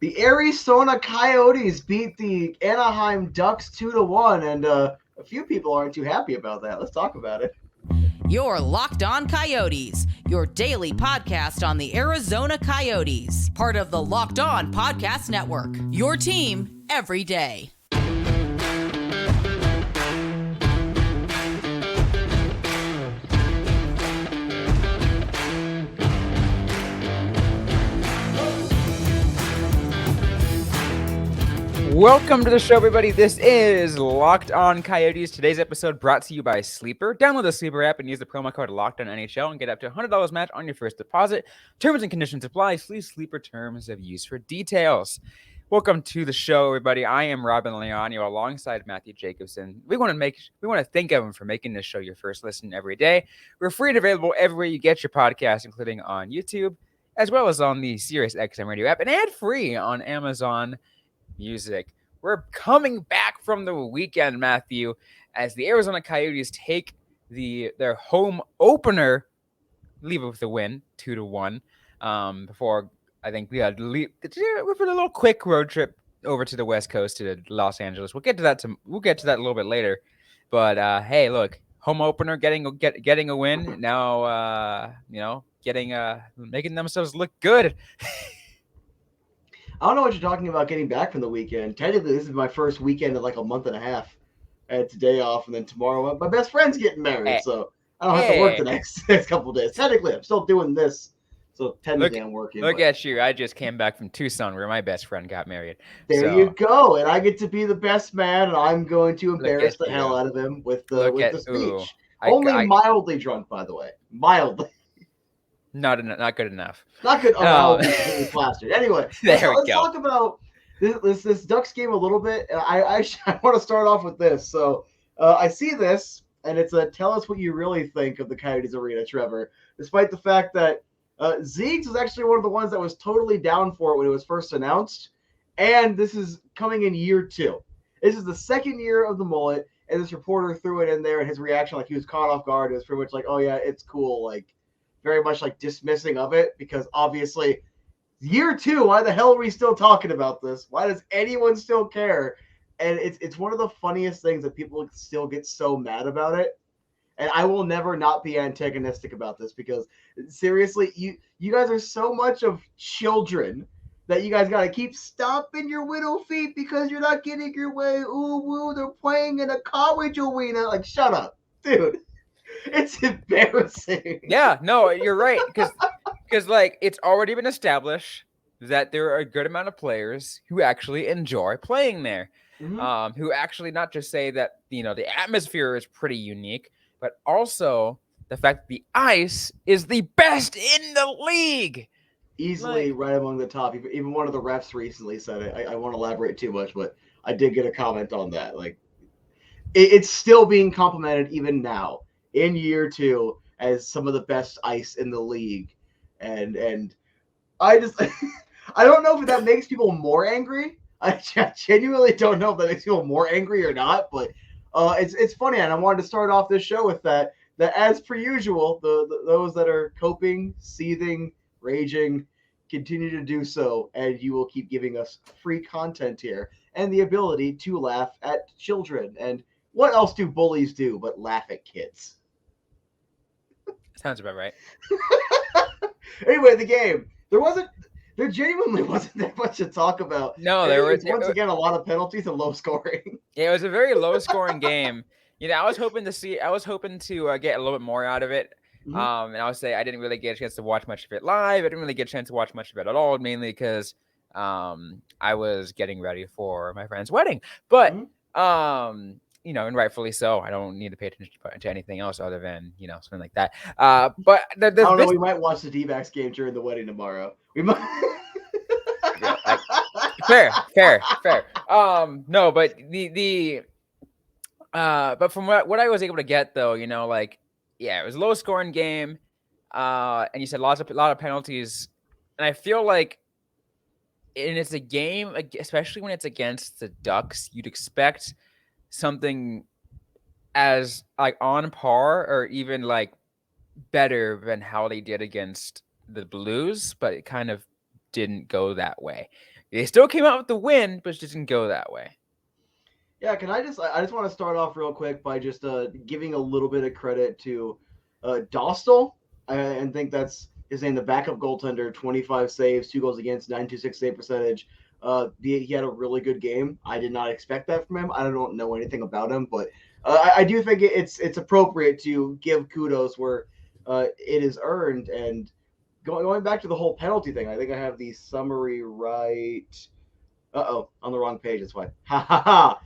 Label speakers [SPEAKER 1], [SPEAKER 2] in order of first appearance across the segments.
[SPEAKER 1] The Arizona Coyotes beat the Anaheim Ducks 2-1, and a few people aren't too happy about that. Let's talk about it.
[SPEAKER 2] You're Locked On Coyotes, your daily podcast on the Arizona Coyotes, part of the Locked On Podcast Network, your team every day.
[SPEAKER 3] Welcome to the show, everybody. This is Locked On Coyotes. Today's episode brought to you by Sleeper. Download the Sleeper app and use the promo code Locked On NHL and get up to $100 match on your first deposit. Terms and conditions apply. See Sleeper terms of use for details. Welcome to the show, everybody. I am Robyn and Matt alongside Matthew Jacobson. We want to thank everyone for making this show your first listen every day. We're free and available everywhere you get your podcast, including on YouTube, as well as on the SiriusXM radio app, and ad-free on Amazon Music. We're coming back from the weekend, Matthew, as the Arizona Coyotes take their home opener, leave it with a win, 2-1. Before I think we had with a little quick road trip over to the West Coast to Los Angeles. We'll get to that a little bit later. But hey, look, home opener, getting a win now. Making themselves look good.
[SPEAKER 1] I don't know what you're talking about getting back from the weekend. Technically, this is my first weekend in like a month and a half. I had today off, and then tomorrow my best friend's getting married, so I don't have to work the next couple of days. Technically, I'm still doing this, so technically I'm working.
[SPEAKER 3] Look at you. I just came back from Tucson where my best friend got married.
[SPEAKER 1] There you go, and I get to be the best man, and I'm going to embarrass the hell out of him with the speech. Only mildly drunk, by the way. Mildly.
[SPEAKER 3] Not good enough.
[SPEAKER 1] Not good. Plastered. Anyway, let's talk about this Ducks game a little bit. I want to start off with this. So I see this, and it's a tell us what you really think of the Coyotes arena, Trevor. Despite the fact that Zeeks was actually one of the ones that was totally down for it when it was first announced, and this is coming in year 2. This is the second year of the mullet, and this reporter threw it in there, and his reaction, like he was caught off guard, it was pretty much like, "Oh yeah, it's cool," like. Very much like dismissing of it, because obviously year 2, why the hell are we still talking about this? Why does anyone still care? And it's one of the funniest things that people still get so mad about it. And I will never not be antagonistic about this, because seriously, you guys are so much of children that you guys got to keep stomping your widow feet because you're not getting your way. Ooh, woo, they're playing in a college arena. Like, shut up, dude. It's embarrassing.
[SPEAKER 3] Yeah, no, you're right. Because like it's already been established that there are a good amount of players who actually enjoy playing there. Mm-hmm. Who actually not just say that, the atmosphere is pretty unique, but also the fact that the ice is the best in the league.
[SPEAKER 1] Easily right among the top. Even one of the refs recently said it. I won't elaborate too much, but I did get a comment on that. Like, it's still being complimented even now. In year 2 as some of the best ice in the league. And I just I don't know if that makes people more angry. I genuinely don't know if that makes people more angry or not, but it's funny, and I wanted to start off this show with that as per usual, those that are coping, seething, raging, continue to do so, and you will keep giving us free content here and the ability to laugh at children. And what else do bullies do but laugh at kids?
[SPEAKER 3] Sounds about right.
[SPEAKER 1] Anyway, the game. There genuinely wasn't that much to talk about.
[SPEAKER 3] No, there was
[SPEAKER 1] once again a lot of penalties and low scoring.
[SPEAKER 3] Yeah, it was a very low scoring game. I was hoping to get a little bit more out of it. Mm-hmm. And I would say I didn't really get a chance to watch much of it live. I didn't really get a chance to watch much of it at all, mainly because I was getting ready for my friend's wedding. But and rightfully so. I don't need to pay attention to anything else other than, something like that. But I don't
[SPEAKER 1] know. We might watch the D-backs game during the wedding tomorrow. We might.
[SPEAKER 3] Fair. No, but but from what I was able to get though, it was a low scoring game. And you said a lot of penalties, and I feel like, and it's a game, especially when it's against the Ducks, you'd expect something as like on par or even like better than how they did against the Blues, but it kind of didn't go that way. They still came out with the win, but it just didn't go that way.
[SPEAKER 1] Yeah, I just want to start off real quick by just giving a little bit of credit to Dostal. I think that's his name, the backup goaltender, 25 saves, 2 goals against, 926 save percentage. He had a really good game. I did not expect that from him. I don't know anything about him, but I do think it's appropriate to give kudos where it is earned. And going back to the whole penalty thing, I think I have the summary right. On the wrong page. That's why. Ha ha ha.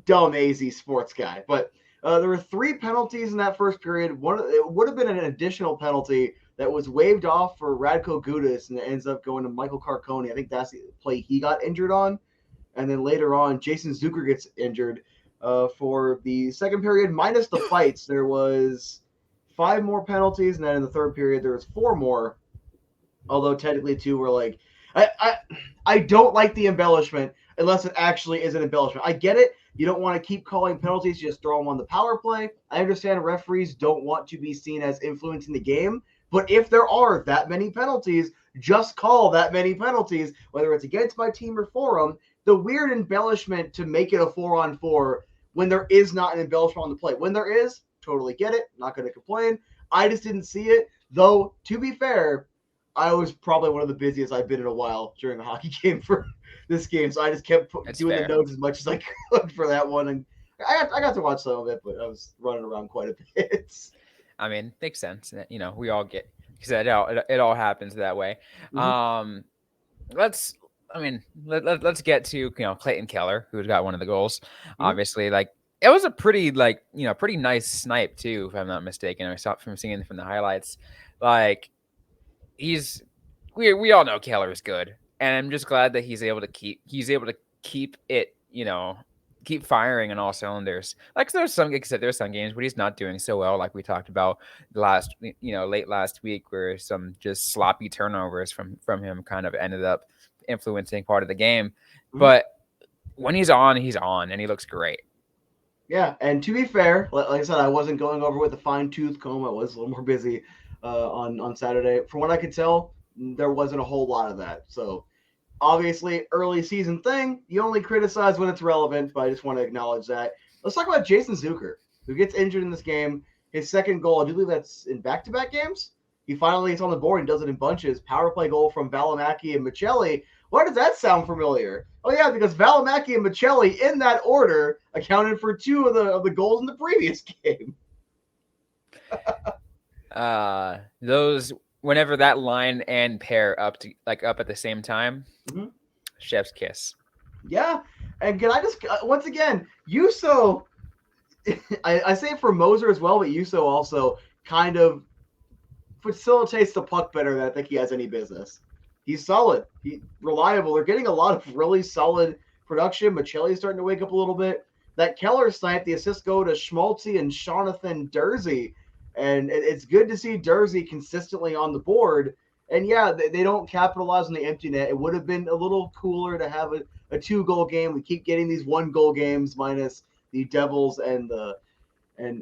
[SPEAKER 1] Dumb AZ sports guy. But there were 3 penalties in that first period. It would have been an additional penalty that was waved off for Radko Gudas, and it ends up going to Michael Carcone. I think that's the play he got injured on. And then later on, Jason Zucker gets injured for the second period, minus the fights. There was 5 more penalties, and then in the third period, there was 4 more. Although technically 2 were like, I don't like the embellishment unless it actually is an embellishment. I get it. You don't want to keep calling penalties, you just throw them on the power play. I understand referees don't want to be seen as influencing the game, but if there are that many penalties, just call that many penalties, whether it's against my team or for them. The weird embellishment to make it a 4-on-4 when there is not an embellishment on the play. When there is, totally get it, not going to complain. I just didn't see it, though, to be fair, I was probably one of the busiest I've been in a while during a hockey game for this game, so I just kept doing the notes as much as I could for that one, and I got to watch some of it, but I was running around quite a bit.
[SPEAKER 3] I mean, makes sense. You know, we all get, because it all happens that way. Mm-hmm. Let's get to Clayton Keller, who's got one of the goals. Mm-hmm. Obviously, like it was a pretty pretty nice snipe too, if I'm not mistaken. I saw from seeing from the highlights, like. We all know Keller is good, and I'm just glad that he's able to keep it, keep firing on all cylinders. Like there's some games where he's not doing so well, like we talked about late last week, where some just sloppy turnovers from him kind of ended up influencing part of the game. Mm-hmm. But when he's on, and he looks great.
[SPEAKER 1] Yeah, and to be fair, like I said, I wasn't going over with a fine-tooth comb. I was a little more busy on Saturday. From what I could tell, there wasn't a whole lot of that. So obviously, early season thing, you only criticize when it's relevant, but I just want to acknowledge that. Let's talk about Jason Zucker, who gets injured in this game. His second goal, I do believe that's in back-to-back games. He finally is on the board and does it in bunches. Power play goal from Valimaki and Michelli. Why does that sound familiar? Oh, yeah, because Valimaki and Michelli, in that order, accounted for 2 of the goals in the previous game.
[SPEAKER 3] Those, whenever that line and pair up at the same time, mm-hmm. Chef's kiss.
[SPEAKER 1] Yeah, and can I just once again, Juuso, I say it for Moser as well, but Juuso also kind of facilitates the puck better than I think he has any business. He's solid. He's reliable. They're getting a lot of really solid production. Michelli's starting to wake up a little bit. That Keller snipe, the assists go to Schmaltzy and Jonathan Dursey. And it's good to see Dursey consistently on the board. And, yeah, they don't capitalize on the empty net. It would have been a little cooler to have a 2-goal game. We keep getting these 1-goal games minus the Devils and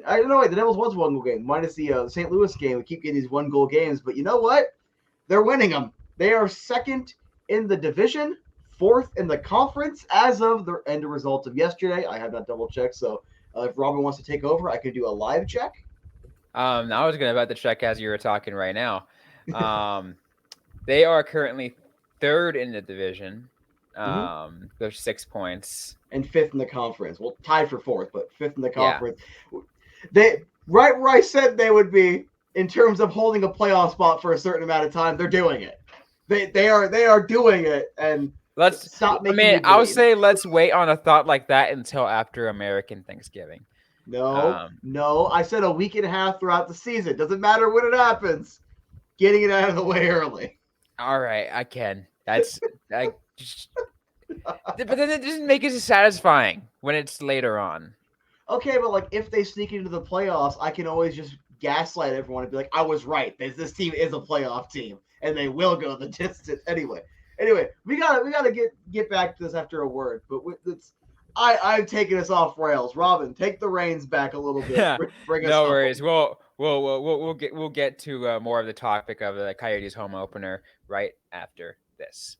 [SPEAKER 1] I don't know, the Devils was 1-goal game. Minus the St. Louis game. We keep getting these 1-goal games. But you know what? They're winning them. They are second in the division, 4th in the conference as of the end results of yesterday. I have not double-checked, so if Robyn wants to take over, I could do a live check.
[SPEAKER 3] I was about to check as you were talking right now. They are currently 3rd in the division. There's 6 points.
[SPEAKER 1] And 5th in the conference. Well, tied for 4th, but 5th in the conference. Yeah. They right where I said they would be in terms of holding a playoff spot for a certain amount of time. They're doing it. They are doing it. And
[SPEAKER 3] let's stop making I would say let's wait on a thought like that until after American Thanksgiving.
[SPEAKER 1] No, I said a week and a half throughout the season. Doesn't matter when it happens. Getting it out of the way early.
[SPEAKER 3] All right, I can. But then it doesn't make it satisfying when it's later on.
[SPEAKER 1] Okay, but if they sneak into the playoffs, I can always just gaslight everyone and be like, I was right. This team is a playoff team, and they will go the distance anyway. We gotta get back to this after a word, but I've taken us off rails. Robyn, take the reins back a little bit.
[SPEAKER 3] Yeah, no worries. We'll get to more of the topic of the Coyotes home opener right after this.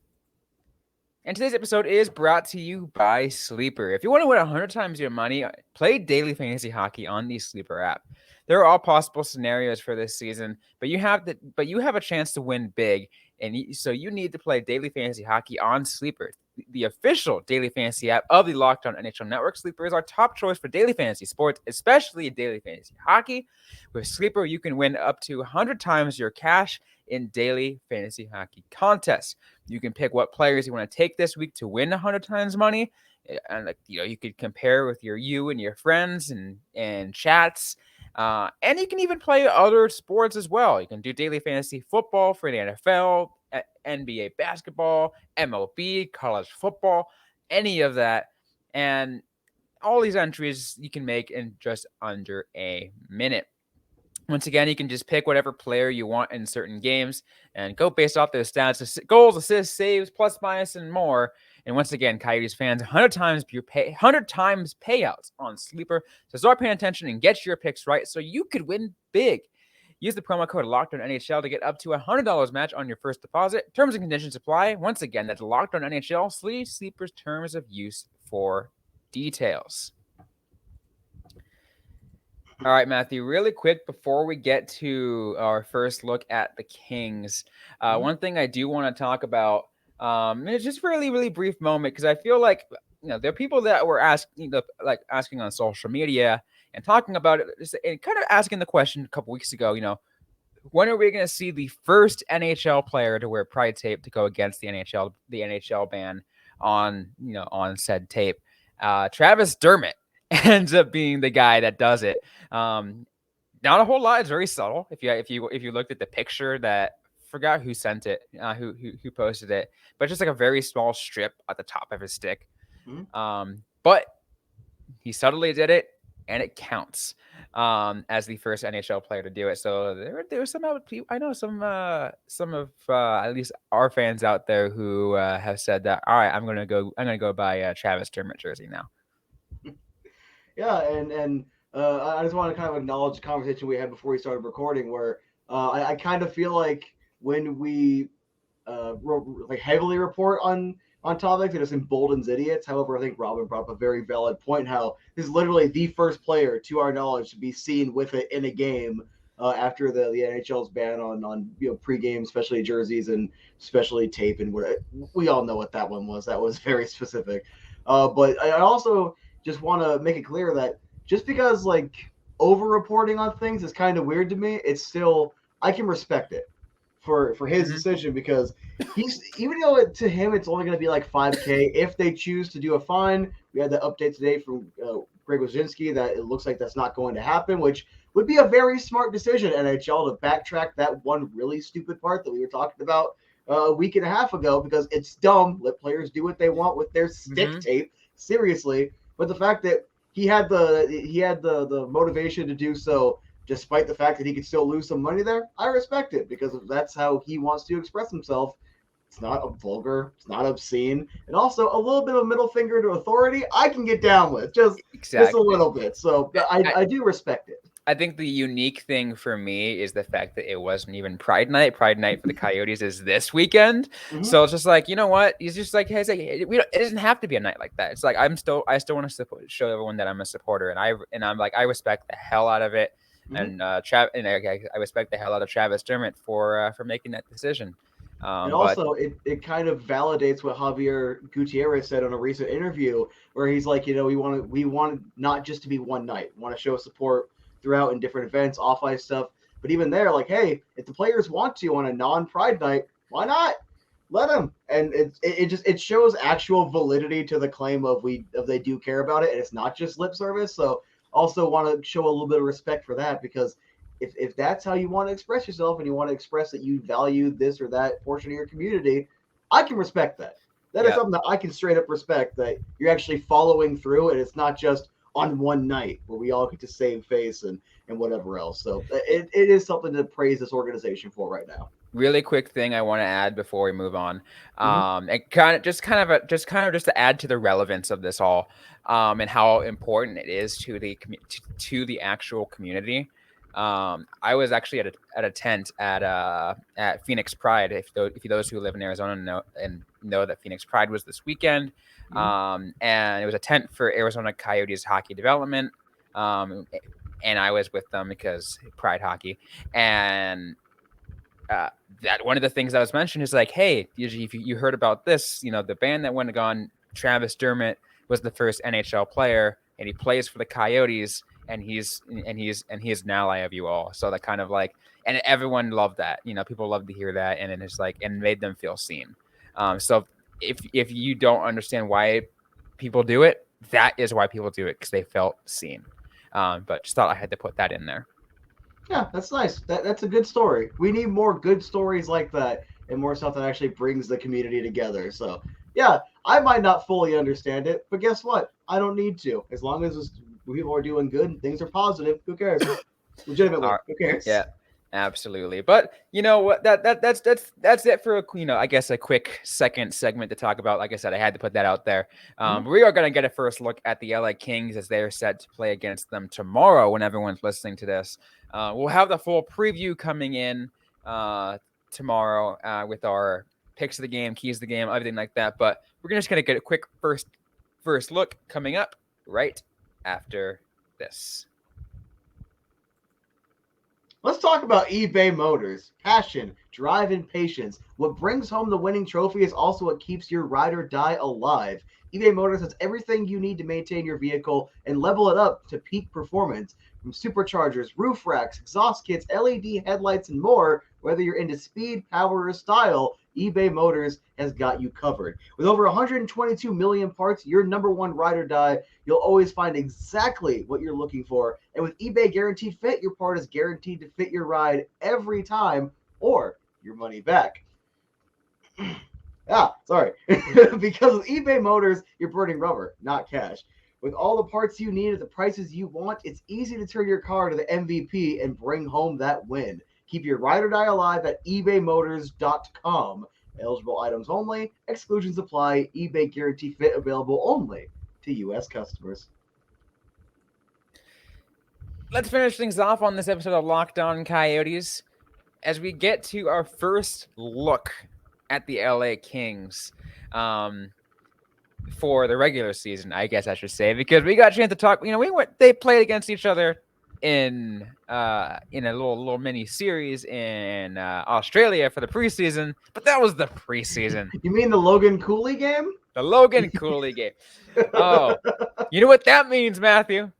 [SPEAKER 3] And today's episode is brought to you by Sleeper. If you want to win 100 times your money, play daily fantasy hockey on the Sleeper app. There are all possible scenarios for this season, but you have a chance to win big, and so you need to play daily fantasy hockey on Sleeper, the official daily fantasy app of the Locked On NHL Network. Sleeper is our top choice for daily fantasy sports, especially daily fantasy hockey. With Sleeper, you can win up to 100 times your cash in daily fantasy hockey contests. You can pick what players you want to take this week to win 100 times money, and you could compare with you and your friends and chats. And you can even play other sports as well. You can do daily fantasy football for the NFL, NBA basketball, MLB, college football, any of that. And all these entries you can make in just under a minute. Once again, you can just pick whatever player you want in certain games and go based off their stats, goals, assists, saves, plus, minus, and more. And once again, Coyotes fans, 100 times payouts on Sleeper. So start paying attention and get your picks right so you could win big. Use the promo code LOCKEDON NHL to get up to $100 match on your first deposit. Terms and conditions apply. Once again, that's LOCKEDON NHL. See Sleeper's terms of use for details. All right, Matthew, really quick before we get to our first look at the Kings, one thing I do want to talk about, and it's just really, really brief moment, because I feel like there are people that were asking on social media and talking about it, and kind of asking the question a couple weeks ago, when are we going to see the first NHL player to wear Pride tape to go against the NHL ban on said tape? Travis Dermott ends up being the guy that does it. Not a whole lot. It's very subtle. If you looked at the picture, that forgot who sent it, who posted it, but just like a very small strip at the top of his stick. But he subtly did it, and it counts as the first NHL player to do it. So there was some of at least our fans out there who have said that, all right, I'm gonna go buy a Travis Dermott jersey now.
[SPEAKER 1] Yeah, and I just want to kind of acknowledge the conversation we had before we started recording, where I kind of feel like when we heavily report on topics, it just emboldens idiots. However, I think Robyn brought up a very valid point, how this is literally the first player, to our knowledge, to be seen with it in a game after the NHL's ban on pregame, especially jerseys and especially tape, and we all know what that one was. That was very specific. But I also just want to make it clear that just because over-reporting on things is kind of weird to me, it's still, I can respect it for his decision, because even though to him it's only going to be like $5,000 if they choose to do a fine. We had the update today from Greg Wyszynski that it looks like that's not going to happen, which would be a very smart decision, NHL, to backtrack that one really stupid part that we were talking about a week and a half ago, because it's dumb. Let players do what they want with their stick tape. Seriously. But the fact that he had the motivation to do so, despite the fact that he could still lose some money there, I respect it, because if that's how he wants to express himself, it's not vulgar, it's not obscene, and also a little bit of a middle finger to authority, I can get down with just a little bit. So I do respect it.
[SPEAKER 3] I think the unique thing for me is the fact that it wasn't even Pride Night. Pride Night for the Coyotes is this weekend. So it's just like, you know what? He's just like, hey, it doesn't have to be a night like that. It's like, I still want to show everyone that I'm a supporter, and I respect the hell out of it. And I respect the hell out of Travis Dermott for making that decision.
[SPEAKER 1] And also, it kind of validates what Javier Gutierrez said on a recent interview, where he's like, we want not just to be one night. We want to show support throughout in different events, off-ice stuff. But even there, like, hey, if the players want to on a non-Pride night, why not? Let them. And it shows actual validity to the claim of they do care about it, and it's not just lip service. So also want to show a little bit of respect for that, because if that's how you want to express yourself, and you want to express that you value this or that portion of your community, I can respect that. That is something that I can straight up respect, that you're actually following through, and it's not just on one night where we all get to save face and whatever else. So it is something to praise this organization for right now.
[SPEAKER 3] Really quick thing I want to add before we move on, and just to add to the relevance of this all, and how important it is to the actual community. I was actually at a tent at Phoenix Pride. If those who live in Arizona know that Phoenix Pride was this weekend, and it was a tent for Arizona Coyotes hockey development, and I was with them because Pride hockey, and that one of the things that was mentioned is like, hey, if you heard about this, the band that went on, Travis Dermott was the first NHL player, and he plays for the Coyotes. And he's an ally of you all. So that kind of like, and everyone loved that. People love to hear that, and it's like, and made them feel seen. So if you don't understand why people do it, that is why people do it, because they felt seen. But just thought I had to put that in there.
[SPEAKER 1] Yeah, that's nice. That's a good story. We need more good stories like that, and more stuff that actually brings the community together. So yeah, I might not fully understand it, but guess what? I don't need to. As long as people are doing good and things are positive, who cares? Legitimately, who cares?
[SPEAKER 3] Yeah, absolutely. But you know what? That's it for I guess a quick second segment to talk about. Like I said, I had to put that out there. We are going to get a first look at the LA Kings as they are set to play against them tomorrow. When everyone's listening to this, we'll have the full preview coming in tomorrow with our picks of the game, keys of the game, everything like that. But we're just going to get a quick first look coming up right after this.
[SPEAKER 1] Let's talk about eBay Motors. Passion, drive, and patience. What brings home the winning trophy is also what keeps your ride or die alive. eBay Motors has everything you need to maintain your vehicle and level it up to peak performance. From superchargers, roof racks, exhaust kits, LED headlights, and more, whether you're into speed, power, or style, eBay Motors has got you covered. With over 122 million parts, your number one ride or die, you'll always find exactly what you're looking for. And with eBay Guaranteed Fit, your part is guaranteed to fit your ride every time or your money back. Sorry. Because with eBay Motors, you're burning rubber, not cash. With all the parts you need at the prices you want, it's easy to turn your car to the MVP and bring home that win. Keep your ride or die alive at ebaymotors.com. Eligible items only. Exclusions apply. eBay Guarantee Fit available only to U.S. customers.
[SPEAKER 3] Let's finish things off on this episode of Locked On Coyotes as we get to our first look at the LA Kings for the regular season, I guess I should say, because we got a chance to talk. They played against each other in a little mini series in Australia for the preseason, but that was the preseason.
[SPEAKER 1] You mean the Logan Cooley game?
[SPEAKER 3] The Logan Cooley game. Oh, you know what that means, Matthew?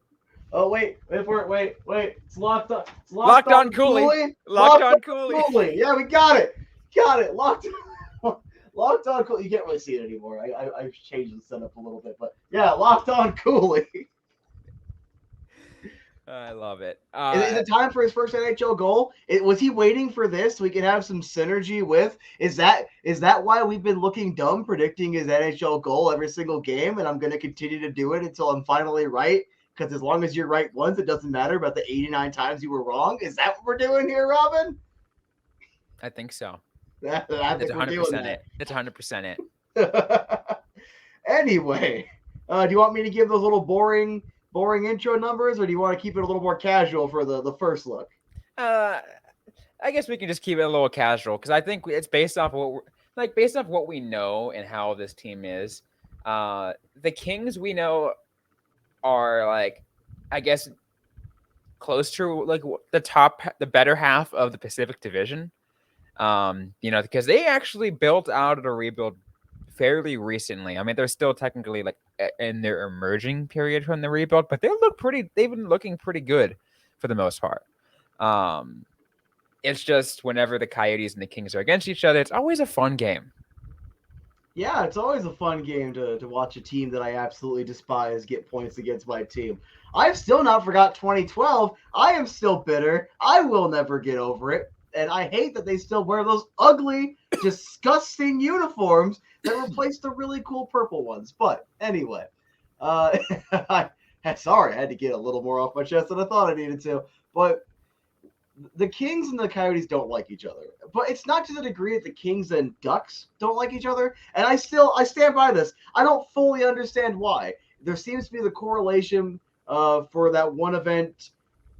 [SPEAKER 1] Oh, wait for it. Wait. It's locked on. It's
[SPEAKER 3] locked on Cooley. Locked on Cooley.
[SPEAKER 1] Yeah, we got it. Locked on Cooley. You can't really see it anymore. I've changed the setup a little bit, but yeah, locked on Cooley.
[SPEAKER 3] I love it.
[SPEAKER 1] Is it time for his first NHL goal? Was he waiting for this so we can have some synergy with? Is that why we've been looking dumb predicting his NHL goal every single game, and I'm going to continue to do it until I'm finally right? Because as long as you're right once, it doesn't matter about the 89 times you were wrong. Is that what we're doing here, Robyn?
[SPEAKER 3] I think so.
[SPEAKER 1] That's
[SPEAKER 3] 100% it. That's 100% it.
[SPEAKER 1] Anyway, do you want me to give those little boring intro numbers, or do you want to keep it a little more casual for the first look?
[SPEAKER 3] I guess we can just keep it a little casual because I think it's based off what we know and how this team is. The Kings we know are like, I guess, close to like the better half of the Pacific Division. Because they actually built out of a rebuild fairly recently. I mean, they're still technically like in their emerging period from the rebuild, but they've been looking pretty good for the most part. It's just whenever the Coyotes and the Kings are against each other, it's always a fun game.
[SPEAKER 1] Yeah, it's always a fun game to watch a team that I absolutely despise get points against my team. I've still not forgot 2012. I am still bitter. I will never get over it. And I hate that they still wear those ugly, disgusting uniforms that replaced the really cool purple ones. But anyway, sorry, I had to get a little more off my chest than I thought I needed to. But the Kings and the Coyotes don't like each other. But it's not to the degree that the Kings and Ducks don't like each other. And I stand by this. I don't fully understand why. There seems to be the correlation for that one event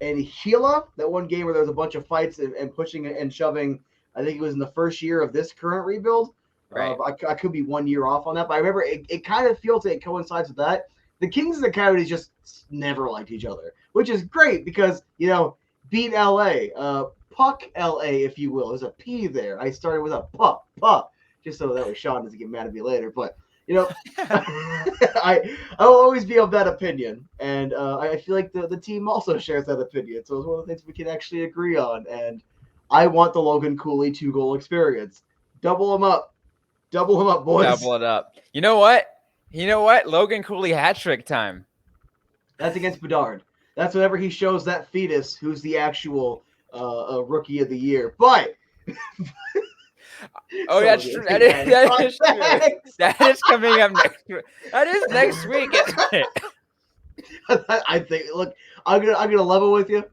[SPEAKER 1] and Gila, that one game where there was a bunch of fights and pushing and shoving. I think it was in the first year of this current rebuild.
[SPEAKER 3] Right.
[SPEAKER 1] I could be 1 year off on that, but I remember it kind of feels like it coincides with that. The Kings and the Coyotes just never liked each other, which is great because, beat LA, puck LA, if you will. There's a P there. I started with a puck, just so that way Sean doesn't get mad at me later. But, I will always be of that opinion. And I feel like the team also shares that opinion. So it's one of the things we can actually agree on. And I want the Logan Cooley 2-goal experience. Double him up, boys.
[SPEAKER 3] Double it up. You know what? Logan Cooley hat trick time.
[SPEAKER 1] That's against Bedard. That's whenever he shows that fetus who's the actual rookie of the year. But
[SPEAKER 3] that's true. That is true. That is coming up next week. That is next week, isn't it?
[SPEAKER 1] I think. Look, I'm gonna level with you.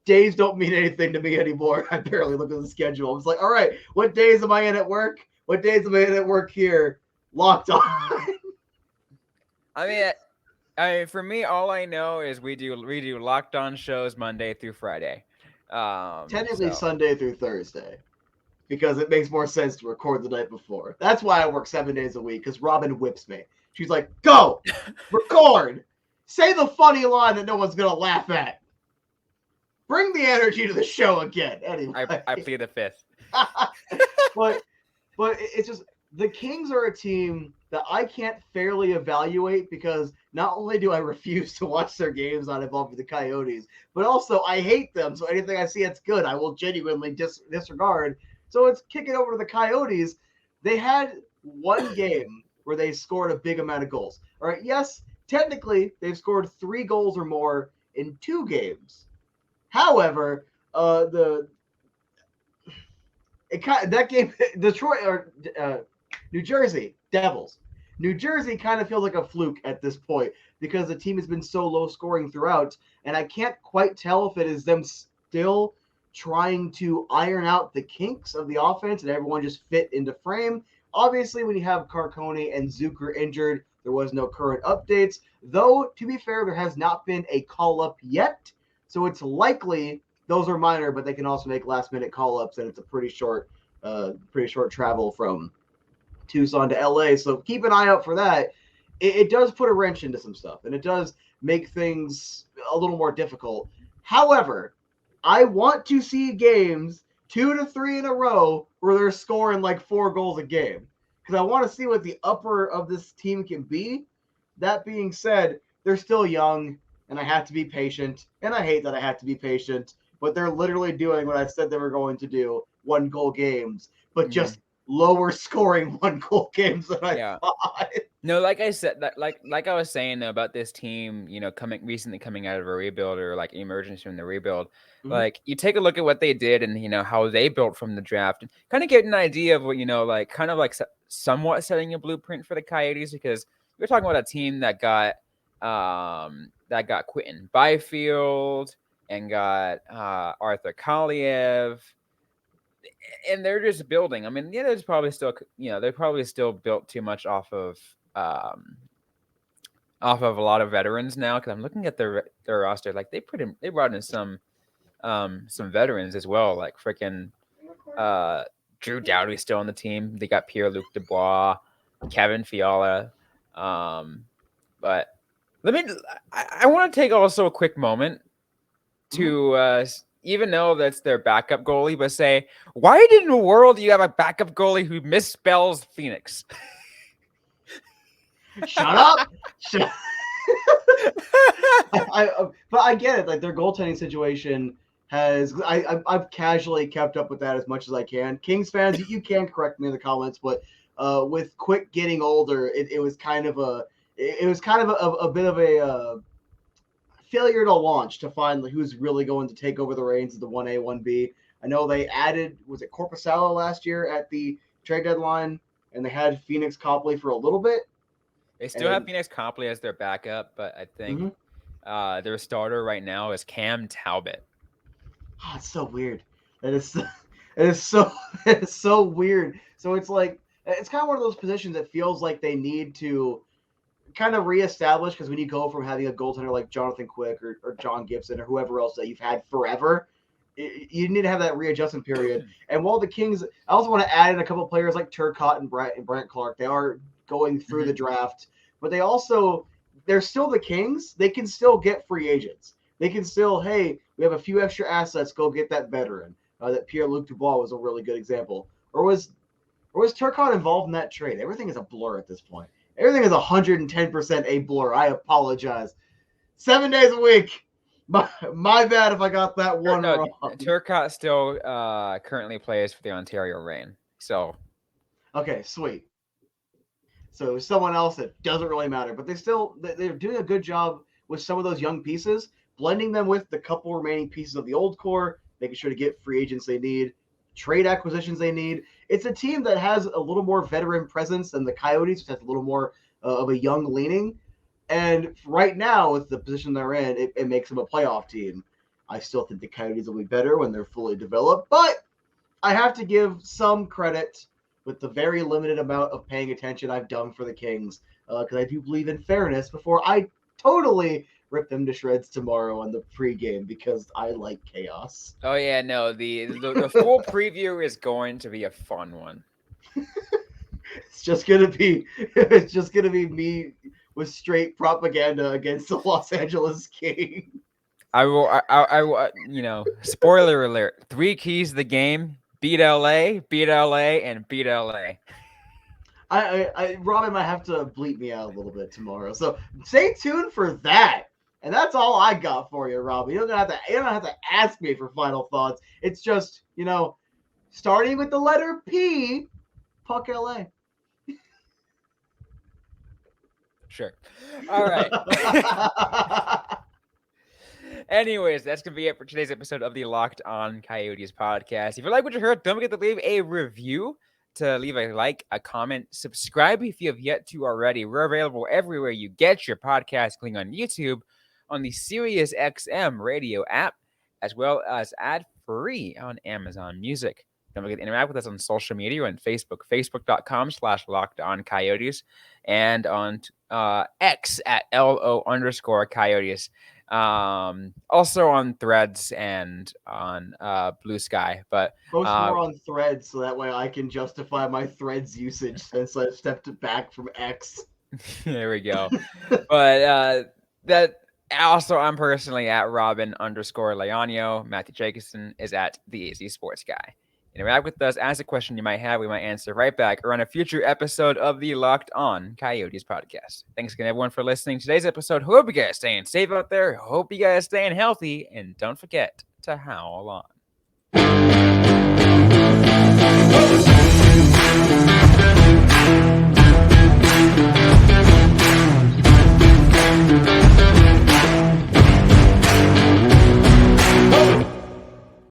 [SPEAKER 1] Days don't mean anything to me anymore. I barely look at the schedule. It's like, all right, what days am I in at work? What days am I in at work here? Locked on.
[SPEAKER 3] I mean, for me, all I know is we do Locked On shows Monday through Friday.
[SPEAKER 1] Technically Sunday through Thursday, because it makes more sense to record the night before. That's why I work 7 days a week, because Robyn whips me. She's like, go, record, say the funny line that no one's going to laugh at. Bring the energy to the show again. Anyway.
[SPEAKER 3] I plead the fifth.
[SPEAKER 1] but it's just, the Kings are a team that I can't fairly evaluate because not only do I refuse to watch their games not involving the Coyotes, but also I hate them. So anything I see that's good, I will genuinely disregard. So it's kicking over to the Coyotes. They had one game where they scored a big amount of goals. All right, yes, technically they've scored 3 goals or more in 2 games. However, that game, Detroit or New Jersey Devils. New Jersey kind of feels like a fluke at this point because the team has been so low scoring throughout, and I can't quite tell if it is them still trying to iron out the kinks of the offense and everyone just fit into frame. Obviously, when you have Carcone and Zucker injured, there was no current updates, though, to be fair, there has not been a call-up yet, so it's likely those are minor, but they can also make last-minute call-ups, and it's a pretty short travel from Tucson to LA. So keep an eye out for that. It does put a wrench into some stuff, and it does make things a little more difficult. However, I want to see games 2 to 3 in a row where they're scoring like 4 goals a game, because I want to see what the upper of this team can be. That being said, they're still young, and I have to be patient, and I hate that I have to be patient, but they're literally doing what I said they were going to do, 1-goal games, but just lower scoring 1-goal games than I thought.
[SPEAKER 3] No, like I said, like I was saying about this team, recently coming out of a rebuild or like emergence from the rebuild, like you take a look at what they did and how they built from the draft, and kind of get an idea of what somewhat setting a blueprint for the Coyotes, because we're talking about a team that got Quentin Byfield and got Arthur Kaliev. And they're just building. I mean, there's probably still, they're probably still built too much off of a lot of veterans now. Because I'm looking at their roster, like they brought in some veterans as well, like freaking Drew Doughty's still on the team. They got Pierre-Luc Dubois, Kevin Fiala. But I want to take also a quick moment to even though that's their backup goalie, but say, why in the world do you have a backup goalie who misspells Phoenix?
[SPEAKER 1] Shut up! But I get it. Like, their goaltending situation has, I've casually kept up with that as much as I can. Kings fans, you can correct me in the comments, but with Quick getting older, it was kind of a bit of a failure to launch to find who's really going to take over the reins of the 1A, 1B. I know they added, was it Korpisalo last year at the trade deadline, and they had Phoenix Copley for a little bit.
[SPEAKER 3] They still have Phoenix Copley as their backup, but I think their starter right now is Cam Talbot.
[SPEAKER 1] Oh, it's so weird. It is so weird. So it's like, it's kind of one of those positions that feels like they need to kind of reestablished, because when you go from having a goaltender like Jonathan Quick or John Gibson or whoever else that you've had forever, you need to have that readjustment period. And while the Kings, I also want to add in a couple of players like Turcotte and Brant Clark. They are going through the draft, but they're still the Kings. They can still get free agents. They can still, hey, we have a few extra assets. Go get that veteran. That Pierre-Luc Dubois was a really good example. Or was Turcotte involved in that trade? Everything is a blur at this point. Everything is 110% a blur. I apologize. 7 days a week. My bad if I got that one wrong.
[SPEAKER 3] Turcotte still currently plays for the Ontario Reign. So,
[SPEAKER 1] okay, sweet. So someone else that doesn't really matter, but they're doing a good job with some of those young pieces, blending them with the couple remaining pieces of the old core, making sure to get free agents they need, trade acquisitions they need. It's a team that has a little more veteran presence than the Coyotes, which has a little more of a young leaning. And right now, with the position they're in, it makes them a playoff team. I still think the Coyotes will be better when they're fully developed, but I have to give some credit with the very limited amount of paying attention I've done for the Kings, because I do believe in fairness before I totally rip them to shreds tomorrow on the pregame, because I like chaos.
[SPEAKER 3] Oh yeah, no, the full preview is going to be a fun one.
[SPEAKER 1] It's just gonna be me with straight propaganda against the Los Angeles Kings.
[SPEAKER 3] I will, spoiler alert, 3 keys to the game: beat LA, and beat LA.
[SPEAKER 1] Robyn might have to bleep me out a little bit tomorrow, so stay tuned for that. And that's all I got for you, Robyn. You don't have to ask me for final thoughts. It's just, starting with the letter P, Puck LA.
[SPEAKER 3] Sure. All right. Anyways, that's going to be it for today's episode of the Locked On Coyotes podcast. If you like what you heard, don't forget to leave a review, to leave a like, a comment, subscribe if you have yet to already. We're available everywhere you get your podcast, including on YouTube, on the Sirius XM radio app, as well as ad-free on Amazon Music. Don't forget to interact with us on social media on Facebook, facebook.com/LockedOnCoyotes, and on X at @LO_Coyotes. Also on Threads and on Blue Sky, but
[SPEAKER 1] post more on Threads so that way I can justify my Threads usage since I stepped back from X.
[SPEAKER 3] There we go. But that also, I'm personally at Robyn_Leonio. Matthew Jacobson is at the AZ Sports Guy. Interact with us, ask a question you might have, we might answer right back, or on a future episode of the Locked On Coyotes podcast. Thanks again, everyone, for listening to today's episode. Hope you guys staying safe out there. Hope you guys staying healthy, and don't forget to howl on.